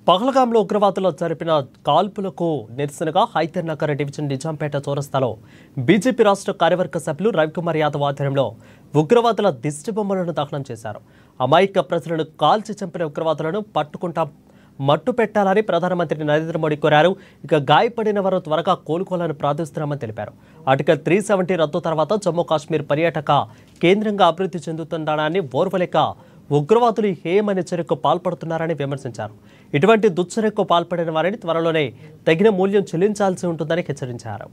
పహల్గాంలో ఉగ్రవాదులు జరిపిన కాల్పులకు నిరసనగా హైదర్ నగర్ డివిజన్ నిజాంపేట చౌరస్తాలో బీజేపీ రాష్ట్ర కార్యవర్గ సభ్యులు రవికుమార్ యాదవ్ ఆధ్వర్యంలో ఉగ్రవాదుల దిష్టిబొమ్మలను దహనం చేశారు. అమాయక ప్రజలను కాల్చి చంపిన ఉగ్రవాదులను పట్టుకుంటాం, మట్టు పెట్టాలని ప్రధానమంత్రి నరేంద్ర మోడీ కోరారు. ఇక గాయపడిన వారు త్వరగా కోలుకోవాలని ప్రార్థిస్తున్నామని తెలిపారు. ఆర్టికల్ 370 రద్దు తర్వాత జమ్మూ కాశ్మీర్ పర్యాటక కేంద్రంగా అభివృద్ధి చెందుతుందనని ఓర్వలేక ఉగ్రవాదులు హేయమైన చర్యకు పాల్పడుతున్నారని విమర్శించారు. ఇటువంటి దుశ్చర్యకు పాల్పడిన వారిని త్వరలోనే తగిన మూల్యం చెల్లించాల్సి ఉంటుందని హెచ్చరించారు.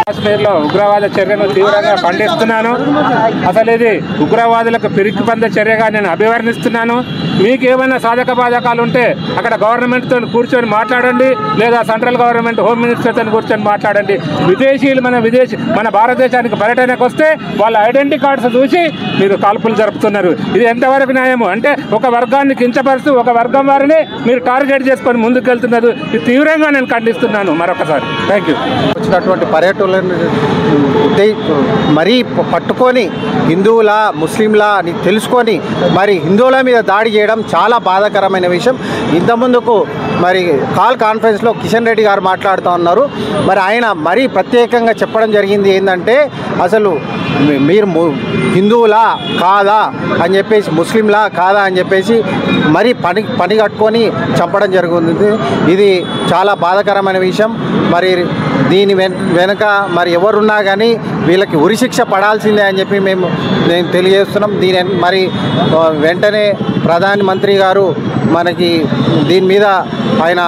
కాశ్మీర్లో ఉగ్రవాద చర్యను తీవ్రంగా ఖండిస్తున్నాను. అసలు ఇది ఉగ్రవాదులకు పిరికిపంద చర్యగా నేను అభివర్ణిస్తున్నాను. మీకు ఏమైనా సాధక బాధకాలు ఉంటే అక్కడ గవర్నమెంట్తో కూర్చొని మాట్లాడండి, లేదా సెంట్రల్ గవర్నమెంట్ హోమ్ మినిస్టర్తో కూర్చొని మాట్లాడండి. విదేశీయులు మన భారతదేశానికి పర్యటనకు వస్తే వాళ్ళ ఐడెంటిటీ కార్డ్స్ చూసి మీరు కాల్పులు జరుపుతున్నారు. ఇది ఎంతవరకు న్యాయము? అంటే ఒక వర్గాన్ని కించపరుస్తూ ఒక వర్గం వారిని మీరు టార్గెట్ చేసుకొని ముందుకెళ్తున్నారు. ఇది తీవ్రంగా నేను ఖండిస్తున్నాను. మరొకసారి థ్యాంక్ యూ. వచ్చినటువంటి పర్యటనలను మరీ పట్టుకొని హిందువుల ముస్లింలా అని తెలుసుకొని మరి హిందువుల మీద దాడి చేయడం చాలా బాధాకరమైన విషయం. ఇంతకుముందుకు మరి కాన్ఫరెన్స్లో కిషన్ రెడ్డి గారు మాట్లాడుతూ ఉన్నారు. మరి ఆయన మరీ ప్రత్యేకంగా చెప్పడం జరిగింది ఏంటంటే అసలు మీరు హిందువులా కాదా అని చెప్పేసి, ముస్లింలా కాదా అని చెప్పేసి మరీ పని కట్టుకొని చంపడం జరుగుతుంది. ఇది చాలా బాధాకరమైన విషయం. మరి దీని వెనుక మరి ఎవరున్నా కానీ వీళ్ళకి ఉరిశిక్ష పడాల్సిందే అని చెప్పి మేము తెలియజేస్తున్నాం. మరి వెంటనే ప్రధానమంత్రి గారు మనకి దీని మీద ఆయన